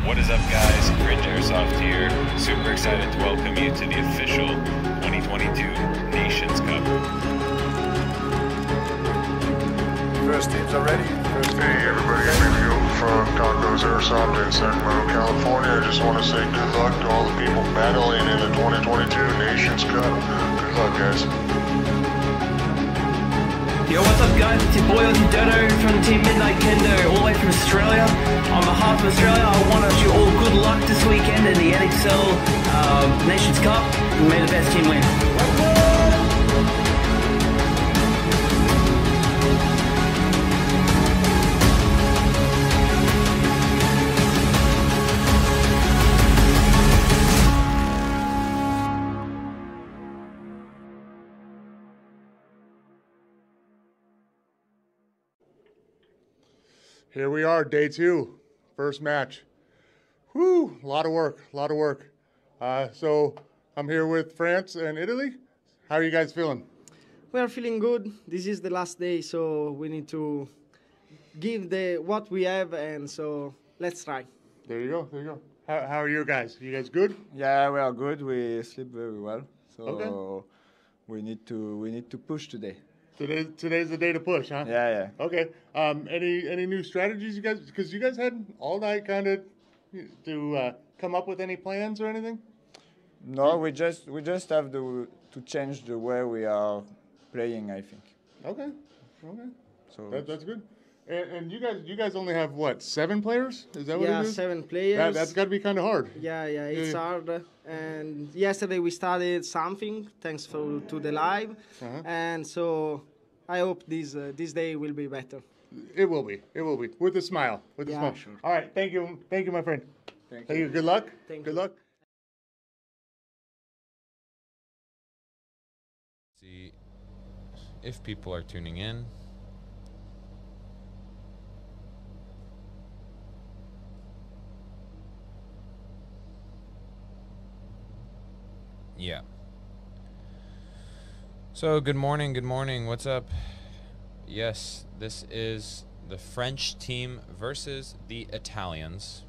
What is up, guys? Rich Airsoft here. Super excited to welcome you to the official 2022 Nations Cup. First teams are ready. Hey everybody, I'm Emilio from Tacos Airsoft in Sacramento, California. I just want to say good luck to all the people battling in the 2022 Nations Cup. Good luck, guys. Yo, what's up guys, it's your boy Ozzy Dodo from Team Midnight Kendo, all the way from Australia. On behalf of Australia, I want to wish you all good luck this weekend in the NSL Nations Cup, and may the best team win. Here we are, day 2, first match. Whew, a lot of work, a lot of work. So I'm here with France and Italy. How are you guys feeling? We are feeling good. This is the last day, so we need to give what we have, and so let's try. There you go, there you go. How are you guys? You guys good? Yeah, we are good. We sleep very well, so Okay. we need to push today. Today's the day to push, huh? Yeah. Okay. Any new strategies you guys? Because you guys had all night kind of to come up with any plans or anything. No, we just have to change the way we are playing, I think. Okay. So That's good. And you guys only have what, 7 players? Is that what it Yeah, is? 7 players. That's got to be kind of hard. Yeah, it's hard. And yesterday we started something thanks to the live, and so I hope this day will be better. It will be. With a smile. With a Yeah, smile. sure. All right. Thank you, my friend. Thank you. Good luck. Thank Good you. luck. See if people are tuning in. Yeah. So, good morning, what's up? Yes, this is the French team versus the Italians.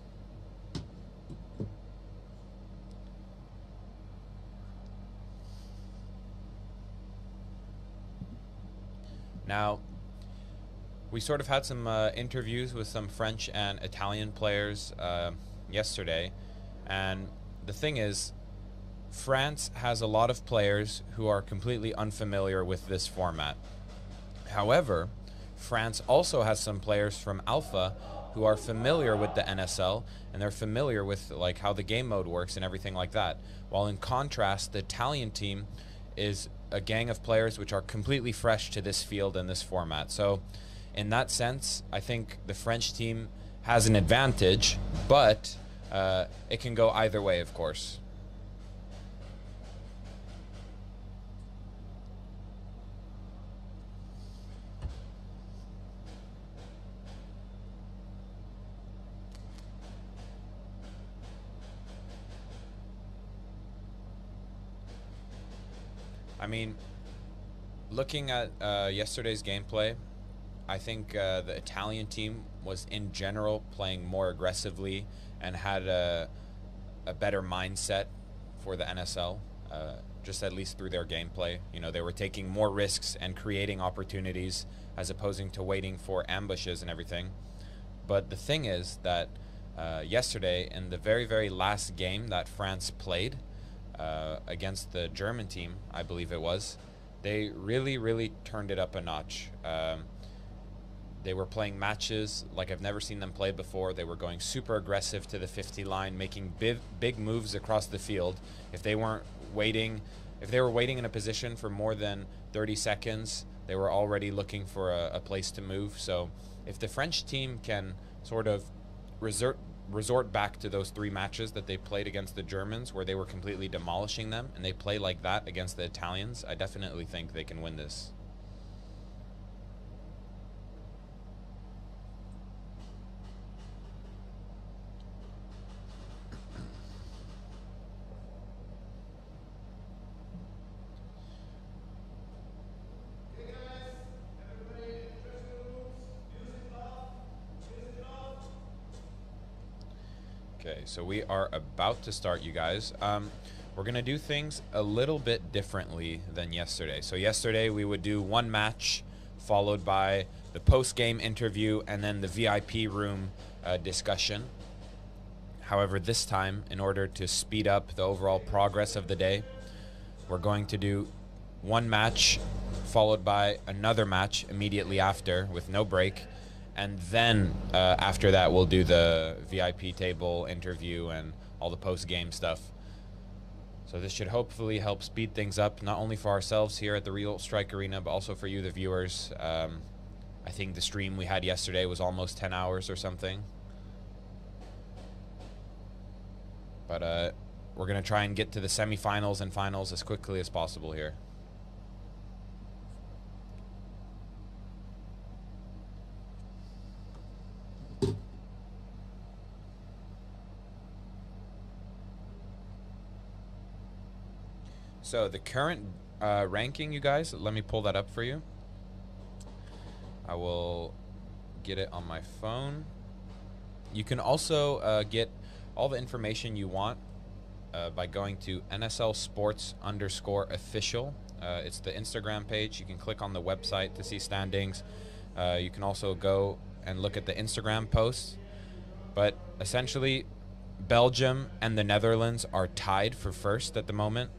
Now, we sort of had some interviews with some French and Italian players yesterday, and the thing is, France has a lot of players who are completely unfamiliar with this format. However, France also has some players from Alpha who are familiar with the NSL, and they're familiar with like how the game mode works and everything like that. While in contrast, the Italian team is a gang of players which are completely fresh to this field and this format. So in that sense, I think the French team has an advantage, but it can go either way, of course. I mean, looking at yesterday's gameplay, I think the Italian team was in general playing more aggressively and had a better mindset for the NSL, just at least through their gameplay. You know, they were taking more risks and creating opportunities as opposing to waiting for ambushes and everything. But the thing is that yesterday, in the very, very last game that France played, against the German team, I believe it was, they really turned it up a notch. They were playing matches like I've never seen them play before. They were going super aggressive to the 50 line, making big moves across the field. If they were waiting in a position for more than 30 seconds, they were already looking for a place to move. So if the French team can sort of resort back to those 3 matches that they played against the Germans where they were completely demolishing them, and they play like that against the Italians, I definitely think they can win this. Okay, so we are about to start, you guys. We're going to do things a little bit differently than yesterday. So yesterday we would do one match followed by the post-game interview and then the VIP room discussion. However, this time, in order to speed up the overall progress of the day, we're going to do one match followed by another match immediately after with no break. And then after that, we'll do the VIP table interview and all the post-game stuff. So this should hopefully help speed things up, not only for ourselves here at the Real Strike Arena, but also for you, the viewers. I think the stream we had yesterday was almost 10 hours or something. But we're going to try and get to the semifinals and finals as quickly as possible here. So the current ranking, you guys, let me pull that up for you. I will get it on my phone. You can also get all the information you want by going to NSL Sports _official. It's the Instagram page. You can click on the website to see standings. You can also go and look at the Instagram posts. But essentially, Belgium and the Netherlands are tied for first at the moment,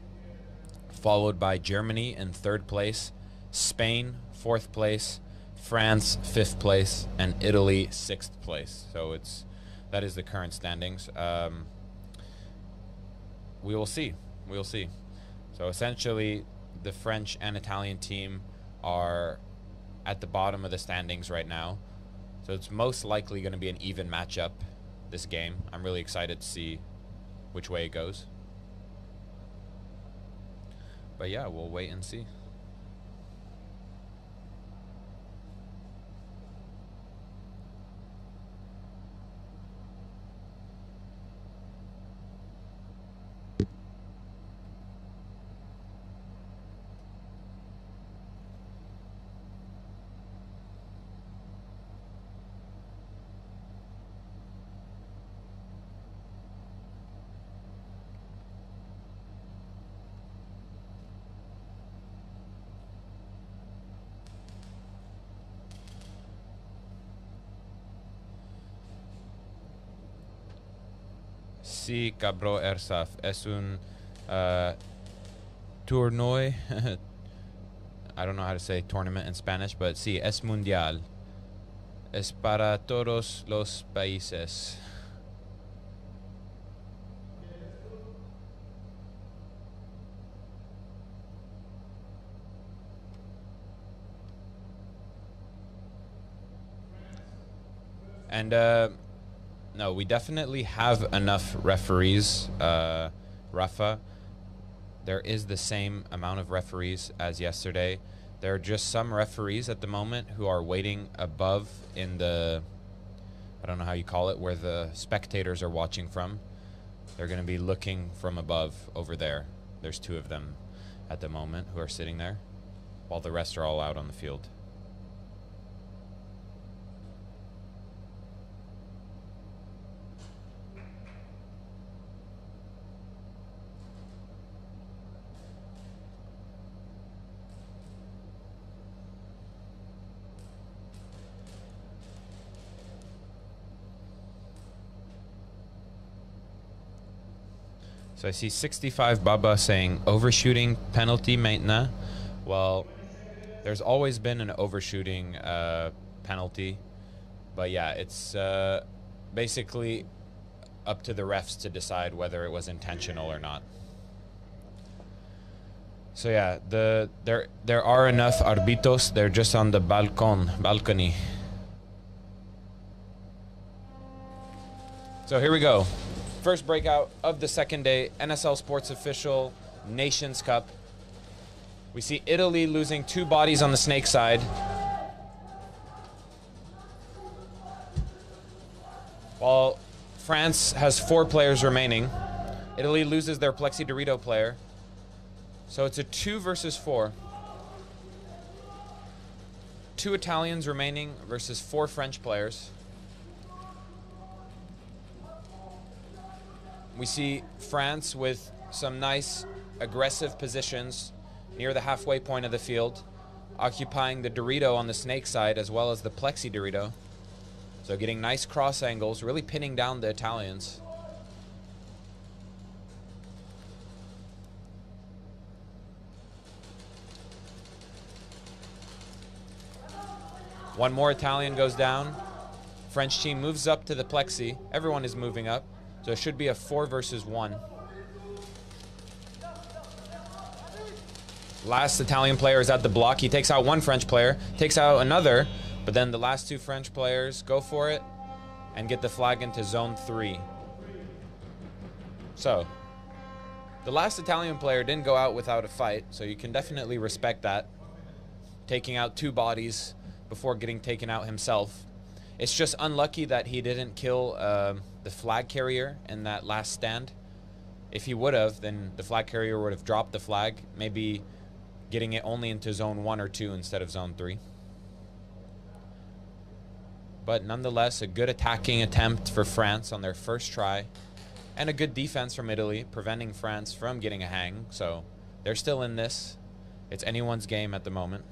followed by Germany in third place, Spain fourth place, France fifth place, and Italy sixth place. So that is the current standings. We will see. We will see. So essentially, the French and Italian team are at the bottom of the standings right now. So it's most likely going to be an even matchup this game. I'm really excited to see which way it goes. But yeah, we'll wait and see. Sí, cabro Airsoft. Es un tournoi. I don't know how to say tournament in Spanish, but sí, es mundial. Es para todos los países. And no, we definitely have enough referees, Rafa. There is the same amount of referees as yesterday. There are just some referees at the moment who are waiting above in the, I don't know how you call it, where the spectators are watching from. They're going to be looking from above over there. There's 2 of them at the moment who are sitting there, while the rest are all out on the field. So I see 65 Baba saying overshooting penalty maintenant. Well, there's always been an overshooting penalty. But yeah, it's basically up to the refs to decide whether it was intentional or not. So yeah, there are enough arbitros. They're just on the balcony. So here we go. First breakout of the second day, NSL Sports Official Nations Cup. We see Italy losing 2 bodies on the snake side, while France has 4 players remaining. Italy loses their Plexi Dorito player. So it's a 2 versus 4. 2 Italians remaining versus 4 French players. we see France with some nice aggressive positions near the halfway point of the field, occupying the Dorito on the snake side as well as the Plexi Dorito. So getting nice cross angles, really pinning down the Italians. One more Italian goes down. French team moves up to the Plexi. Everyone is moving up. So it should be a 4 versus 1. Last Italian player is at the block. He takes out one French player, takes out another, but then the last 2 French players go for it and get the flag into zone 3. So the last Italian player didn't go out without a fight, so you can definitely respect that. Taking out 2 bodies before getting taken out himself. It's just unlucky that he didn't kill the flag carrier in that last stand. If he would have, then the flag carrier would have dropped the flag, maybe getting it only into zone 1 or 2 instead of zone 3. But nonetheless, a good attacking attempt for France on their first try, and a good defense from Italy, preventing France from getting a hang. So they're still in this. It's anyone's game at the moment.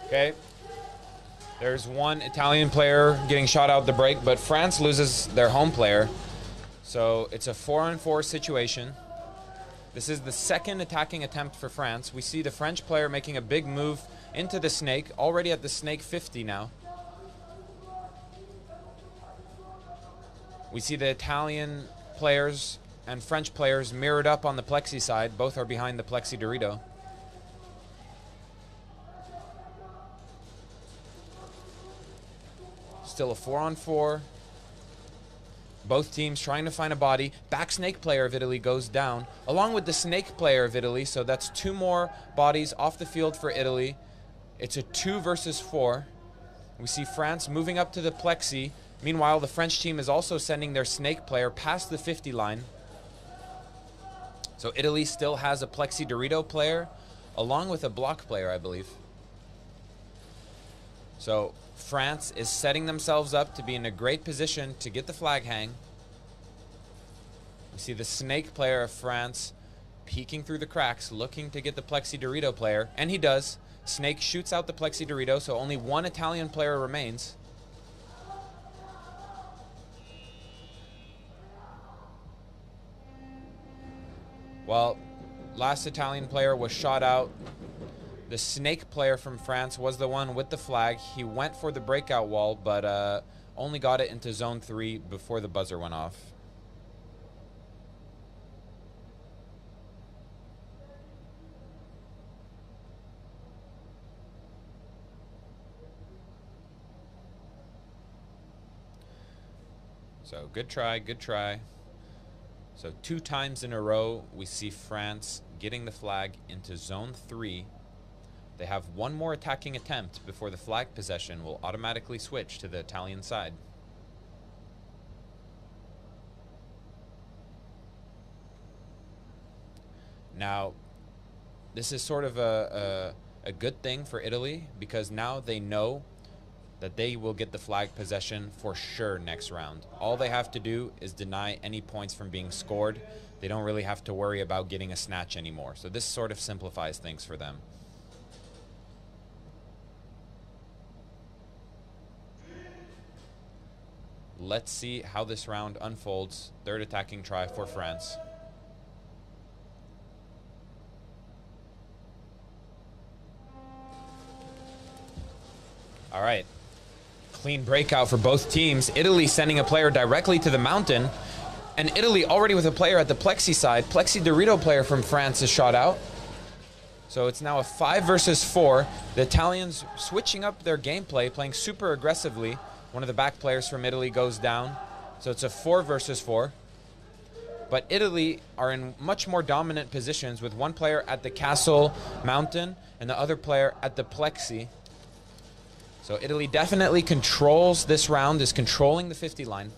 Okay, there's one Italian player getting shot out the break, but France loses their home player. So it's a 4-on-4 situation. This is the second attacking attempt for France. We see the French player making a big move into the snake, already at the snake 50 now. We see the Italian players and French players mirrored up on the Plexi side. Both are behind the Plexi Dorito. Still a 4-on-4. Both teams trying to find a body. Back snake player of Italy goes down, along with the snake player of Italy. So that's 2 more bodies off the field for Italy. It's a 2 versus 4. We see France moving up to the Plexi. Meanwhile, the French team is also sending their snake player past the 50 line. So Italy still has a Plexi Dorito player, along with a block player, I believe. So France is setting themselves up to be in a great position to get the flag hang. We see the snake player of France peeking through the cracks, looking to get the Plexi Dorito player, and he does. Snake shoots out the Plexi Dorito, so only one Italian player remains. Well, last Italian player was shot out. The snake player from France was the one with the flag. He went for the breakout wall, but only got it into zone 3 before the buzzer went off. So good try, good try. So 2 times in a row, we see France getting the flag into zone 3. They have 1 more attacking attempt before the flag possession will automatically switch to the Italian side. Now, this is sort of a good thing for Italy, because now they know that they will get the flag possession for sure next round. All they have to do is deny any points from being scored. They don't really have to worry about getting a snatch anymore. So this sort of simplifies things for them. Let's see how this round unfolds. 3rd attacking try for France. All right. Clean breakout for both teams. Italy sending a player directly to the mountain. And Italy already with a player at the Plexi side. Plexi Dorito player from France is shot out. So it's now a 5 versus 4. The Italians switching up their gameplay, playing super aggressively, One of the back players from Italy goes down. So it's a 4 versus 4. But Italy are in much more dominant positions with one player at the castle mountain and the other player at the plexi. So Italy definitely controls this round, is controlling the 50 line.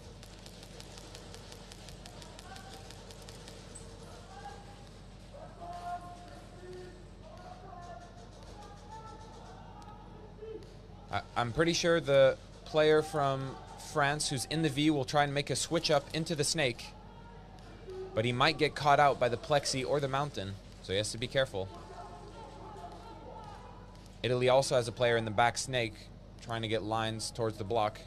I'm pretty sure the player from France who's in the V will try and make a switch up into the snake. But he might get caught out by the plexi or the mountain, so he has to be careful. Italy also has a player in the back snake trying to get lines towards the block.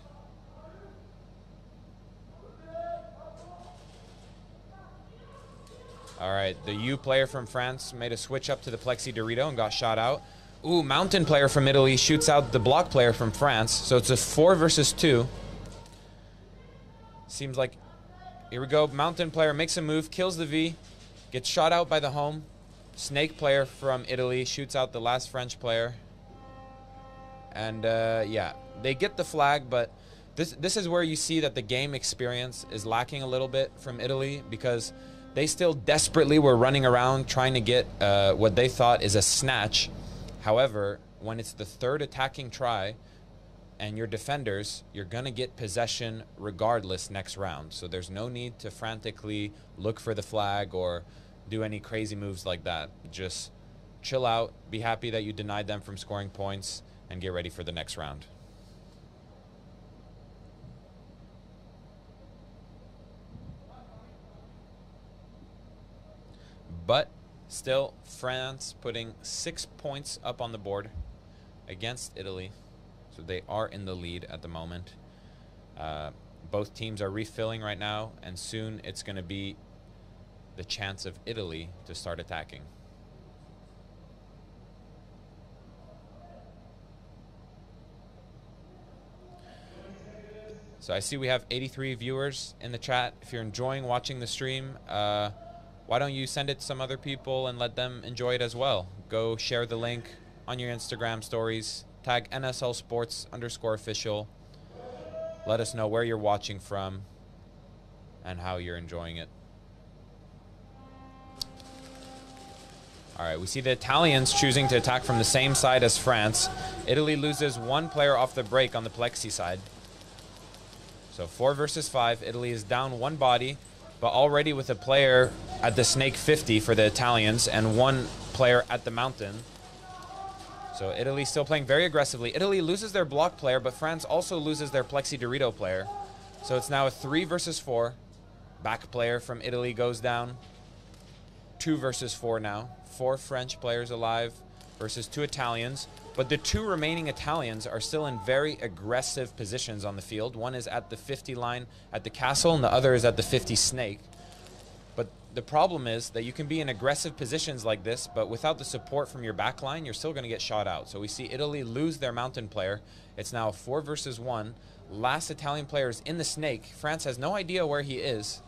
All right, the U player from France made a switch up to the plexi Dorito and got shot out. Ooh, mountain player from Italy shoots out the block player from France, so it's a 4 versus 2. Seems like, here we go, mountain player makes a move, kills the V, gets shot out by the home. Snake player from Italy shoots out the last French player. And yeah, they get the flag, but this is where you see that the game experience is lacking a little bit from Italy, because they still desperately were running around trying to get what they thought is a snatch. However, when it's the third attacking try and your defenders, you're going to get possession regardless next round. So there's no need to frantically look for the flag or do any crazy moves like that. Just chill out, be happy that you denied them from scoring points, and get ready for the next round. But still, France putting 6 points up on the board against Italy. So they are in the lead at the moment. Both teams are refilling right now, and soon it's going to be the chance of Italy to start attacking. So I see we have 83 viewers in the chat. If you're enjoying watching the stream, why don't you send it to some other people and let them enjoy it as well? Go share the link on your Instagram stories. Tag NSL Sports _official. Let us know where you're watching from and how you're enjoying it. All right, we see the Italians choosing to attack from the same side as France. Italy loses one player off the break on the plexi side. So 4 versus 5. Italy is down one body, but already with a player at the snake 50 for the Italians and one player at the mountain. So Italy still playing very aggressively. Italy loses their block player, but France also loses their plexi Dorito player. So it's now a 3 versus 4. Back player from Italy goes down. 2 versus 4 now. 4 French players alive versus 2 Italians. But the 2 remaining Italians are still in very aggressive positions on the field. One is at the 50 line at the castle, and the other is at the 50 snake. But the problem is that you can be in aggressive positions like this, but without the support from your back line, you're still going to get shot out. So we see Italy lose their mountain player. It's now 4 versus 1. Last Italian player is in the snake. France has no idea where he is.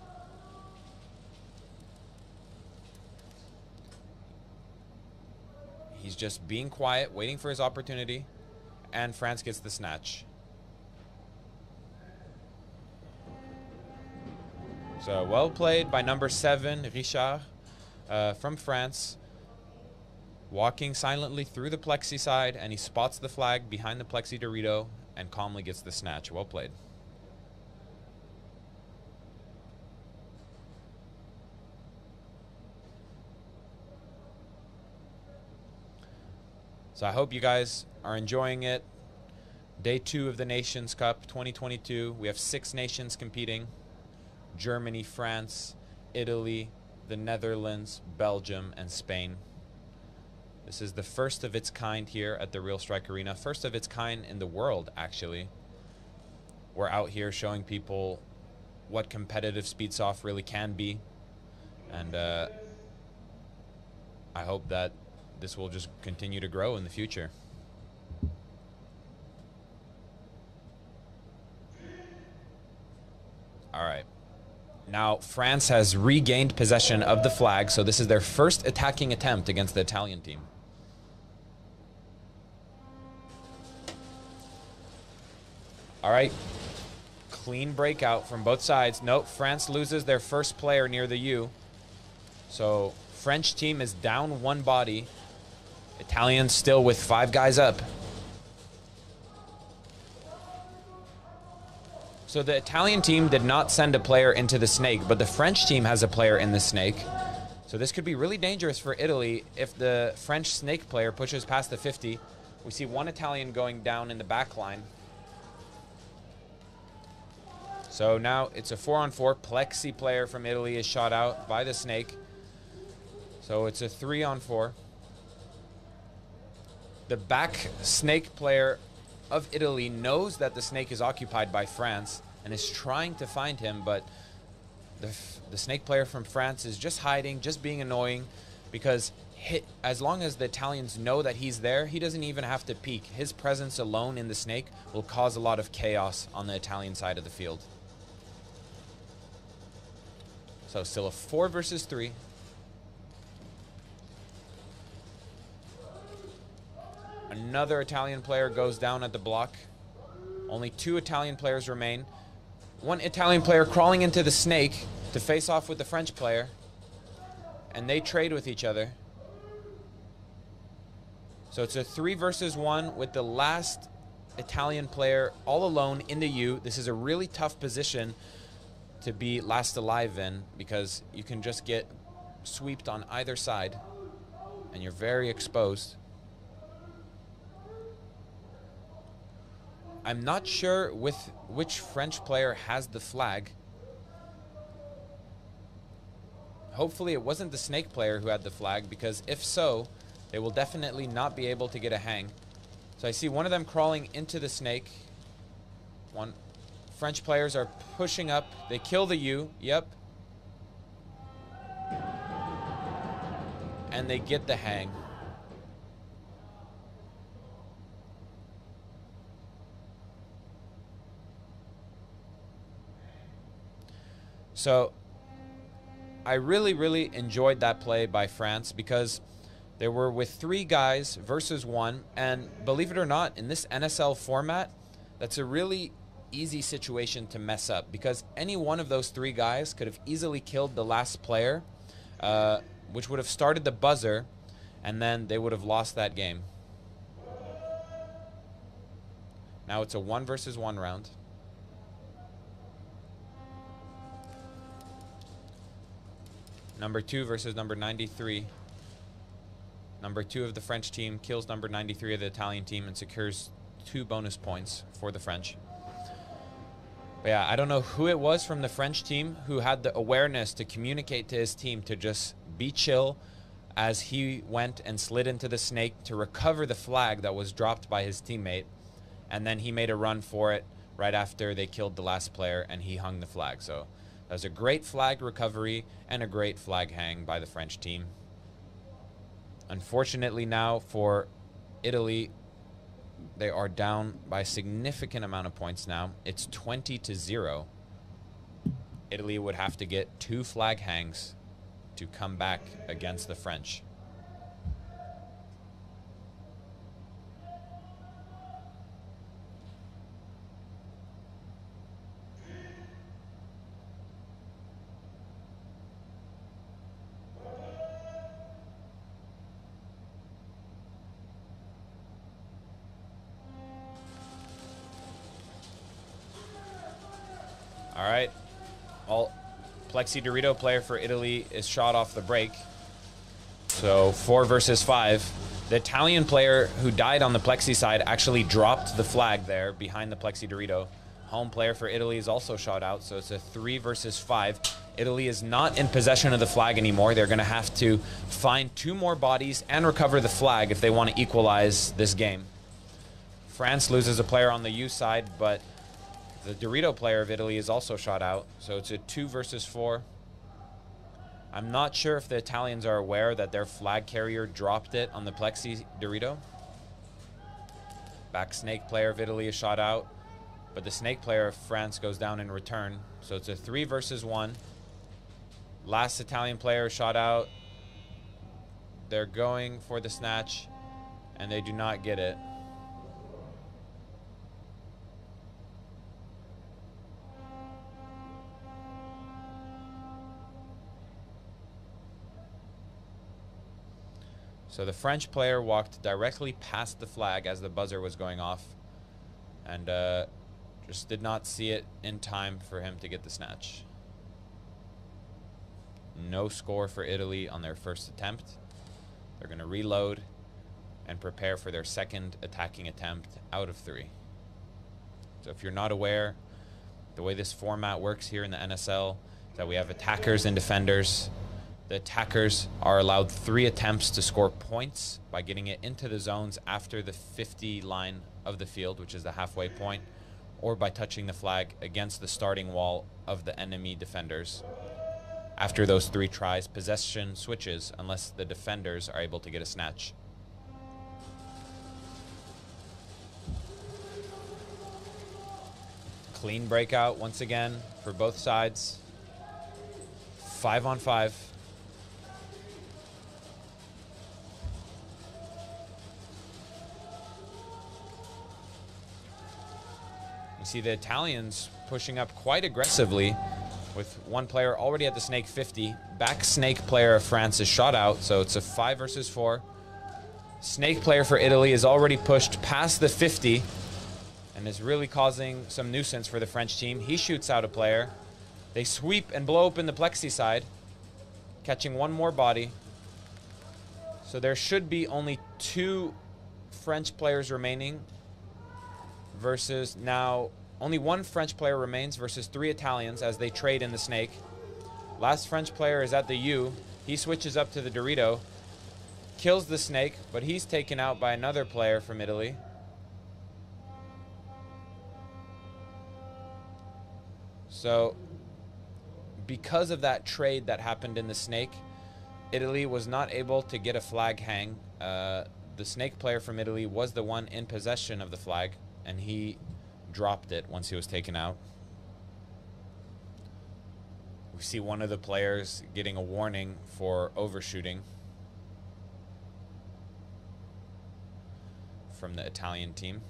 He's just being quiet, waiting for his opportunity, and France gets the snatch. So well played by number 7, Richard, from France, walking silently through the plexi side, and he spots the flag behind the plexi Dorito and calmly gets the snatch. Well played. So I hope you guys are enjoying it. Day 2 of the Nations Cup 2022. We have 6 nations competing. Germany, France, Italy, the Netherlands, Belgium, and Spain. This is the first of its kind here at the Real Strike Arena. First of its kind in the world, actually. We're out here showing people what competitive Speedsoft really can be. And I hope that this will just continue to grow in the future. All right. Now, France has regained possession of the flag, so this is their first attacking attempt against the Italian team. All right. Clean breakout from both sides. Nope, France loses their first player near the U. So French team is down one body. Italians still with 5 guys up. So the Italian team did not send a player into the snake, but the French team has a player in the snake. So this could be really dangerous for Italy if the French snake player pushes past the 50. We see one Italian going down in the back line. So now it's a 4-on-4. Plexi player from Italy is shot out by the snake. So it's a 3-on-4. The back snake player of Italy knows that the snake is occupied by France and is trying to find him, but the snake player from France is just hiding, just being annoying, because as long as the Italians know that he's there, he doesn't even have to peek. His presence alone in the snake will cause a lot of chaos on the Italian side of the field. So still a 4 versus 3. Another Italian player goes down at the block. Only 2 Italian players remain. One Italian player crawling into the snake to face off with the French player. And they trade with each other. So it's a 3 versus 1 with the last Italian player all alone in the U. This is a really tough position to be last alive in, because you can just get swept on either side and you're very exposed. I'm not sure with which French player has the flag. Hopefully it wasn't the snake player who had the flag, because if so, they will definitely not be able to get a hang. So I see one of them crawling into the snake. One French players are pushing up. They kill the U. Yep. And they get the hang. So I really enjoyed that play by France, because they were with 3 guys versus 1, and believe it or not, in this NSL format, that's a really easy situation to mess up, because any one of those 3 guys could have easily killed the last player, which would have started the buzzer, and then they would have lost that game. Now it's a 1 versus 1 round. Number 2 versus number 93. Number 2 of the French team kills number 93 of the Italian team and secures 2 bonus points for the French. But yeah, I don't know who it was from the French team who had the awareness to communicate to his team to just be chill as he went and slid into the snake to recover the flag that was dropped by his teammate. And then he made a run for it right after they killed the last player, and he hung the flag. So that was a great flag recovery and a great flag hang by the French team. Unfortunately now for Italy, they are down by a significant amount of points now. It's 20-0. Italy would have to get 2 flag hangs to come back against the French. All right, Plexi Dorito player for Italy is shot off the break. So 4 versus 5. The Italian player who died on the Plexi side actually dropped the flag there behind the Plexi Dorito. Home player for Italy is also shot out, so it's a 3 versus 5. Italy is not in possession of the flag anymore. They're going to have to find 2 more bodies and recover the flag if they want to equalize this game. France loses a player on the U side, but the Dorito player of Italy is also shot out, so it's a 2 versus 4. I'm not sure if the Italians are aware that their flag carrier dropped it on the Plexi Dorito. Back snake player of Italy is shot out, but the snake player of France goes down in return, so it's a 3 versus 1. Last Italian player shot out. They're going for the snatch, and they do not get it. So the French player walked directly past the flag as the buzzer was going off, and just did not see it in time for him to get the snatch. No score for Italy on their first attempt. They're going to reload and prepare for their second attacking attempt out of 3. So if you're not aware, the way this format works here in the NSL is that we have attackers and defenders. The attackers are allowed 3 attempts to score points by getting it into the zones after the 50 line of the field, which is the halfway point, or by touching the flag against the starting wall of the enemy defenders. After those 3 tries, possession switches unless the defenders are able to get a snatch. Clean breakout once again for both sides. 5 on 5. You see the Italians pushing up quite aggressively with one player already at the snake 50. Back snake player of France is shot out, so it's a 5 versus 4. Snake player for Italy is already pushed past the 50 and is really causing some nuisance for the French team. He shoots out a player. They sweep and blow open the plexi side, catching one more body. So there should be only 2 French players remaining versus now only 1 French player remains versus 3 Italians as they trade in the snake. Last French player is at the U. He switches up to the Dorito, kills the snake, but he's taken out by another player from Italy. So because of that trade that happened in the snake, Italy was not able to get a flag hang. The snake player from Italy was the one in possession of the flag, and he dropped it once he was taken out. We see one of the players getting a warning for overshooting from the Italian team.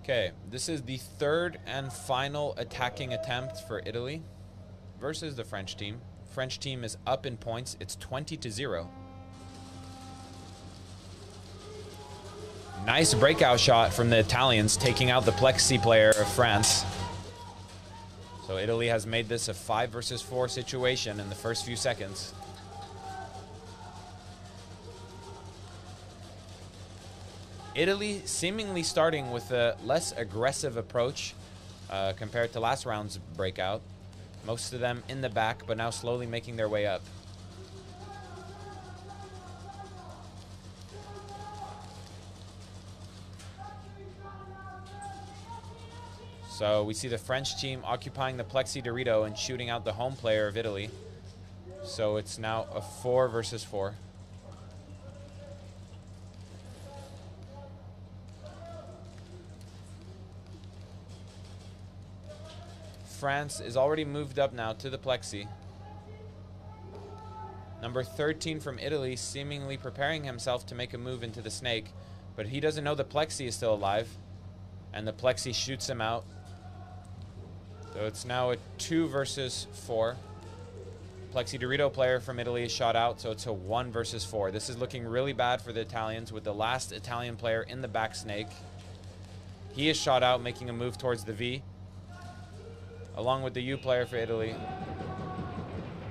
Okay, this is the 3rd and final attacking attempt for Italy versus the French team. French team is up in points. It's 20-0. Nice breakout shot from the Italians, taking out the plexi player of France. So Italy has made this a 5 versus 4 situation in the first few seconds. Italy seemingly starting with a less aggressive approach compared to last round's breakout. Most of them in the back, but now slowly making their way up. So we see the French team occupying the plexi Dorito and shooting out the home player of Italy. So it's now a 4 versus 4. France is already moved up now to the plexi. Number 13 from Italy seemingly preparing himself to make a move into the snake, but he doesn't know the plexi is still alive, and the plexi shoots him out. So it's now a 2 versus 4. Plexi Dorito player from Italy is shot out, so it's a 1 versus 4. This is looking really bad for the Italians with the last Italian player in the back snake. He is shot out, making a move towards the V, along with the U player for Italy,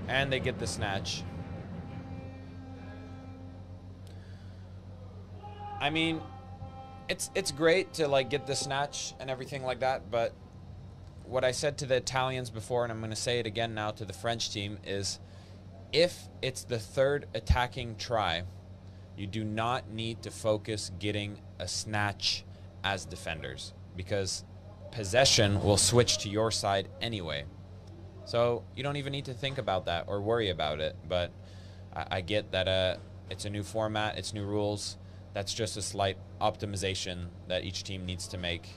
and they get the snatch. I mean, it's great to like get the snatch and everything like that, but what I said to the Italians before, and I'm going to say it again now to the French team, is if it's the 3rd attacking try, you do not need to focus getting a snatch as defenders, because possession will switch to your side anyway. So you don't even need to think about that or worry about it. But I get that it's a new format, it's new rules. That's just a slight optimization that each team needs to make.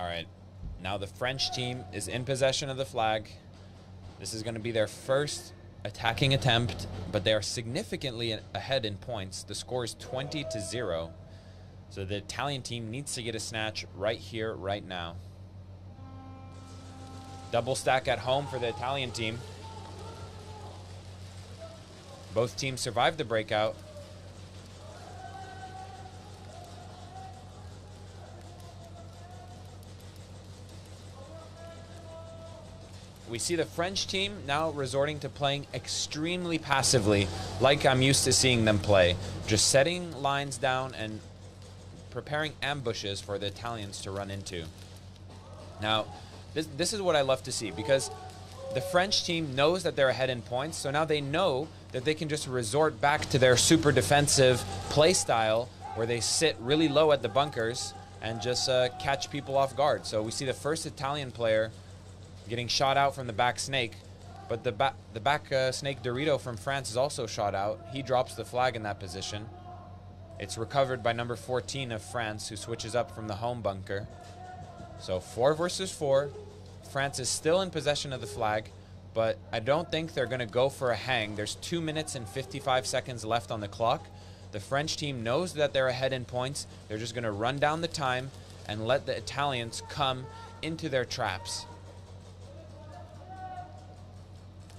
All right. Now the French team is in possession of the flag. This is going to be their first attacking attempt, but they are significantly ahead in points. The score is 20-0. So the Italian team needs to get a snatch right here, right now. Double stack at home for the Italian team. Both teams survived the breakout. We see the French team now resorting to playing extremely passively, like I'm used to seeing them play. Just setting lines down and preparing ambushes for the Italians to run into. Now, this is what I love to see, because the French team knows that they're ahead in points, so now they know that they can just resort back to their super defensive play style where they sit really low at the bunkers and just catch people off guard. So we see the first Italian player getting shot out from the back snake, but the back snake Dorito from France is also shot out. He drops the flag in that position. It's recovered by number 14 of France, who switches up from the home bunker. So 4 versus 4. France is still in possession of the flag, but I don't think they're going to go for a hang. There's 2 minutes and 55 seconds left on the clock. The French team knows that they're ahead in points. They're just going to run down the time and let the Italians come into their traps.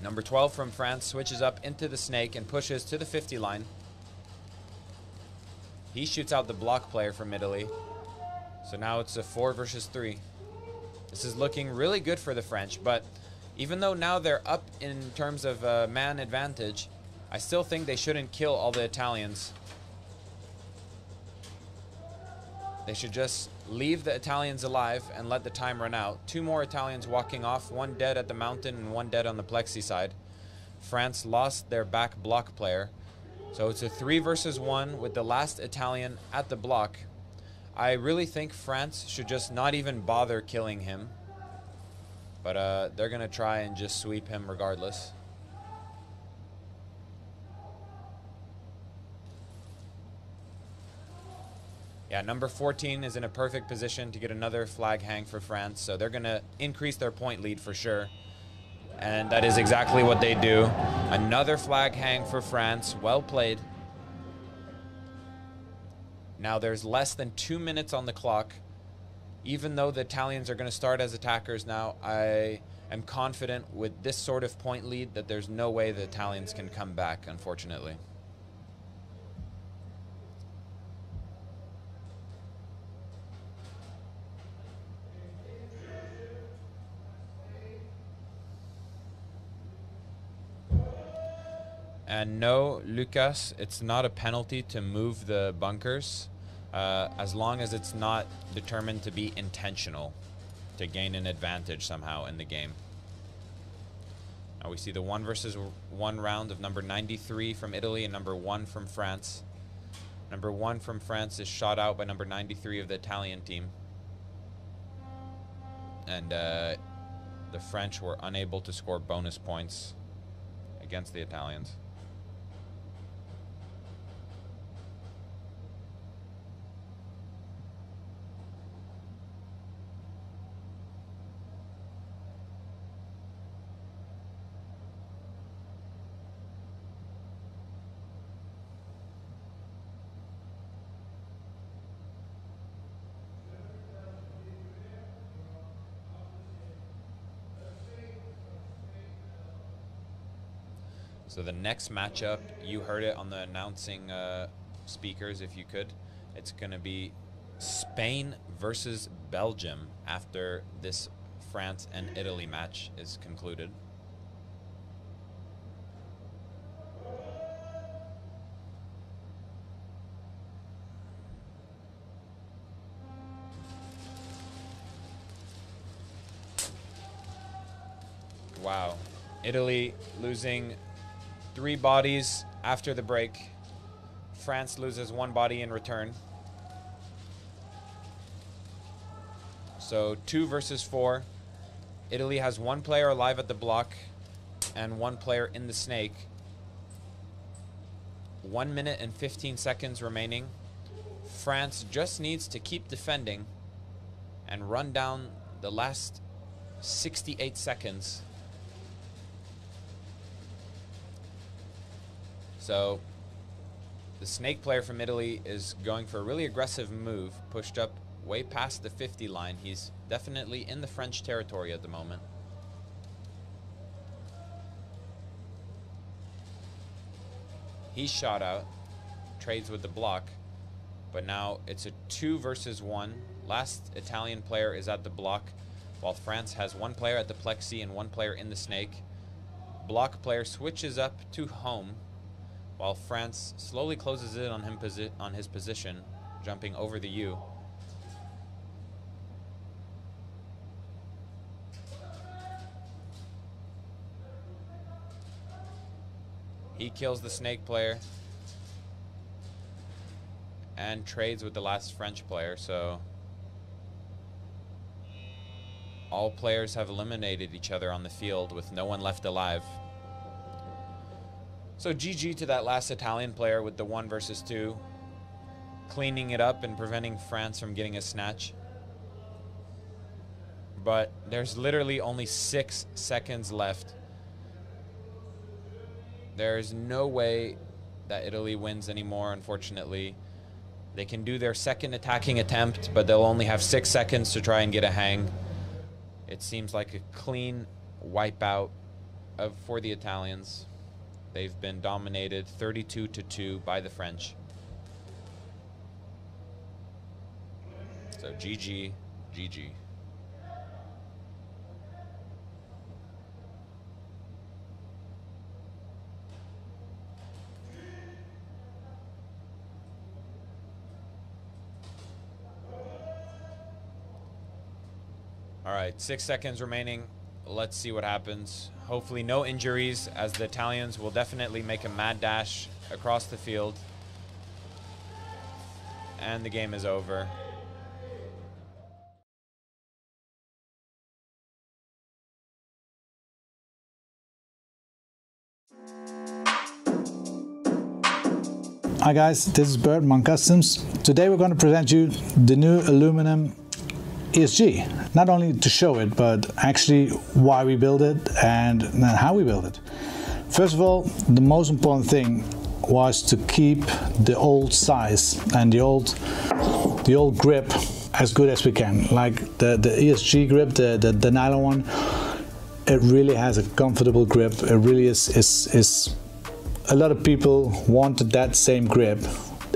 Number 12 from France switches up into the snake and pushes to the 50 line. He shoots out the block player from Italy. So now it's a 4 versus 3. This is looking really good for the French, but even though now they're up in terms of man advantage, I still think they shouldn't kill all the Italians. They should just leave the Italians alive and let the time run out. 2 more Italians walking off, 1 dead at the mountain and 1 dead on the plexi side. France lost their back block player. So it's a 3 versus 1 with the last Italian at the block. I really think France should just not even bother killing him. But they're going to try and just sweep him regardless. Yeah, number 14 is in a perfect position to get another flag hang for France. So they're going to increase their point lead for sure. And that is exactly what they do. Another flag hang for France. Well played. Now there's less than 2 minutes on the clock. Even though the Italians are going to start as attackers now, I am confident with this sort of point lead that there's no way the Italians can come back, unfortunately. And no, Lucas, it's not a penalty to move the bunkers as long as it's not determined to be intentional to gain an advantage somehow in the game. Now we see the 1 versus 1 round of number 93 from Italy and number 1 from France. Number 1 from France is shot out by number 93 of the Italian team. And the French were unable to score bonus points against the Italians. So the next matchup, you heard it on the announcing speakers if you could. It's going to be Spain versus Belgium after this France and Italy match is concluded. Wow. Italy losing 3 bodies after the break. France loses 1 body in return. So 2 versus 4. Italy has 1 player alive at the block and 1 player in the snake. 1 minute and 15 seconds remaining. France just needs to keep defending and run down the last 68 seconds. So the snake player from Italy is going for a really aggressive move, pushed up way past the 50 line. He's definitely in the French territory at the moment. He shot out, trades with the block, but now it's a 2 versus 1. Last Italian player is at the block, while France has one player at the plexi and one player in the snake. Block player switches up to home, while France slowly closes in on his position, jumping over the U. He kills the snake player and trades with the last French player, so all players have eliminated each other on the field with no one left alive. So GG to that last Italian player with the 1 versus 2, cleaning it up and preventing France from getting a snatch. But there's literally only 6 seconds left. There's no way that Italy wins anymore, unfortunately. They can do their second attacking attempt, but they'll only have 6 seconds to try and get a hang. It seems like a clean wipeout for the Italians. They've been dominated 32-2 by the French. So GG, GG. All right, 6 seconds remaining. Let's see what happens. Hopefully no injuries, as the Italians will definitely make a mad dash across the field. And the game is over. Hi guys, this is Bert, Monk Customs. Today we're going to present you the new aluminum ESG, not only to show it, but actually why we build it and how we build it. First of all, the most important thing was to keep the old size and the old grip as good as we can. Like the ESG grip, the nylon one, it really has a comfortable grip. It really is. A lot of people wanted that same grip.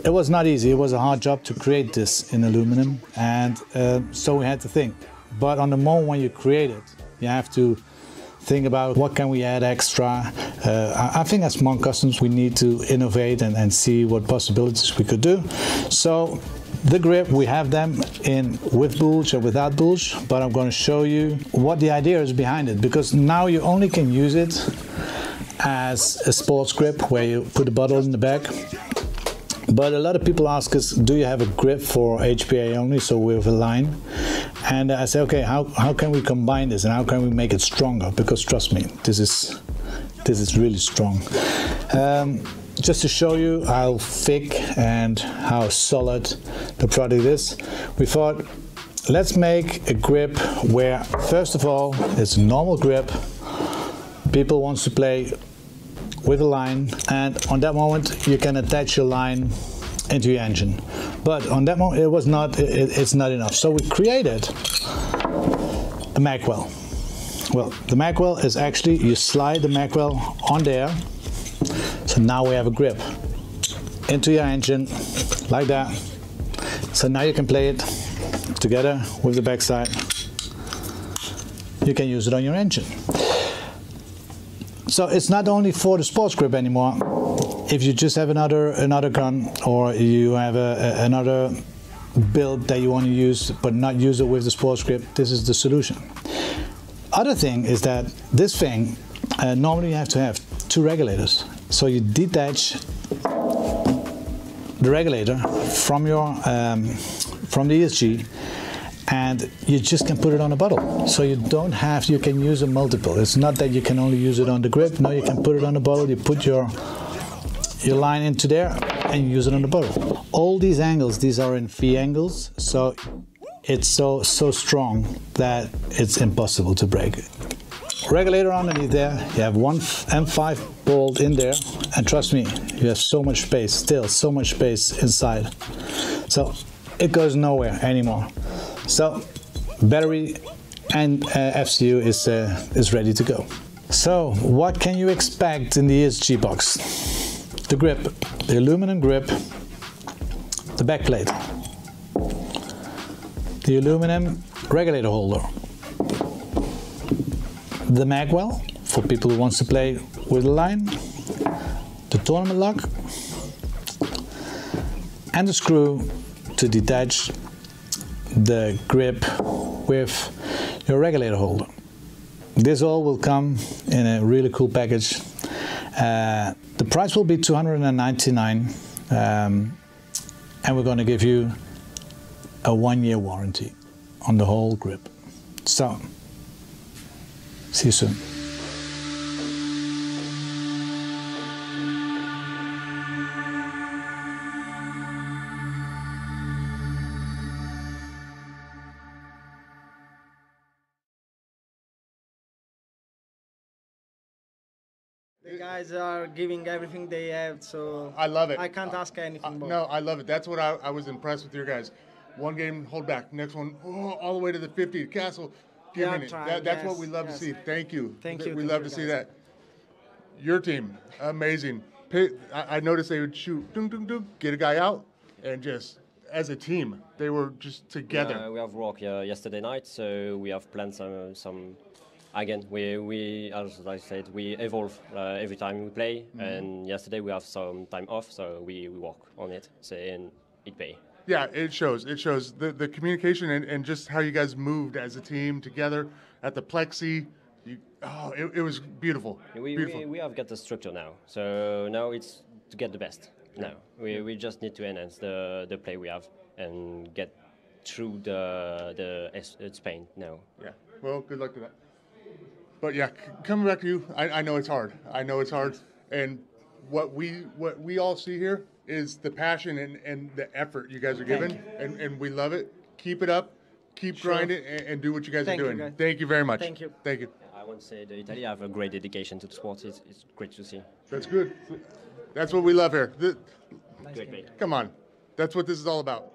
It was not easy. It was a hard job to create this in aluminum, and so we had to think. But on the moment when you create it, you have to think about what can we add extra. I think as Monk Customs we need to innovate and see what possibilities we could do. So the grip, we have them in with bulge and without bulge, but I'm going to show you what the idea is behind it, because now you only can use it as a sports grip where you put the bottle in the back. But a lot of people ask us, do you have a grip for HPA only, so with a line? And I say, okay, how can we combine this and how can we make it stronger? Because trust me, this is really strong. Just to show you how thick and how solid the product is, we thought, let's make a grip where, first of all, it's a normal grip. People want to play with a line, and on that moment you can attach your line into your engine. But on that moment it's not enough. So we created a magwell. Well, the magwell is actually, you slide the magwell on there. So now we have a grip into your engine like that. So now you can play it together with the backside. You can use it on your engine. So it's not only for the sports grip anymore. If you just have another gun, or you have another build that you want to use but not use it with the sports grip, this is the solution. Other thing is that this thing, normally you have to have 2 regulators. So you detach the regulator from your from the ESG, and you just can put it on a bottle. So you don't have, you can use a multiple. It's not that you can only use it on the grip. No, you can put it on the bottle. You put your line into there and you use it on the bottle. All these angles, these are in V angles. So it's so strong that it's impossible to break. Regulator underneath there, you have one M5 bolt in there, and trust me, you have so much space, still so much space inside. So it goes nowhere anymore. So battery and FCU is ready to go. So what can you expect in the ESG box? The grip, the aluminum grip, the back plate, the aluminum regulator holder, the mag well for people who wants to play with a line, the tournament lock, and the screw to detach the grip with your regulator holder. This all will come in a really cool package. The price will be $299, and we're going to give you a 1-year warranty on the whole grip. So, see you soon. The guys are giving everything they have, so I love it. I can't ask anything more. No, I love it. That's what I was impressed with your guys. One game, hold back. Next one, all the way to the 50. Castle, give me it. That's what we love to see. Thank you. Thank you. We love to see that. Your team, amazing. I noticed they would shoot, get a guy out, and just as a team, they were just together. We have work yesterday night, so we have planned some. Again, we as I said, we evolve every time we play, and yesterday we have some time off, so we work on it, and it pay. Yeah, it shows. It shows the communication and just how you guys moved as a team together at the plexi. It was beautiful. We have got the structure now, so now it's to get the best. Now we just need to enhance the play we have and get through the Spain now. Yeah. Well, good luck to that. But yeah, coming back to you, I know it's hard. I know it's hard, and what we all see here is the passion and the effort you guys are giving, and we love it. Keep it up, keep grinding, and do what you guys are doing. Thank you very much. Thank you. Thank you. I want to say the Italy have a great dedication to the sport. It's great to see. That's good. That's what we love here. Great. Come on, that's what this is all about.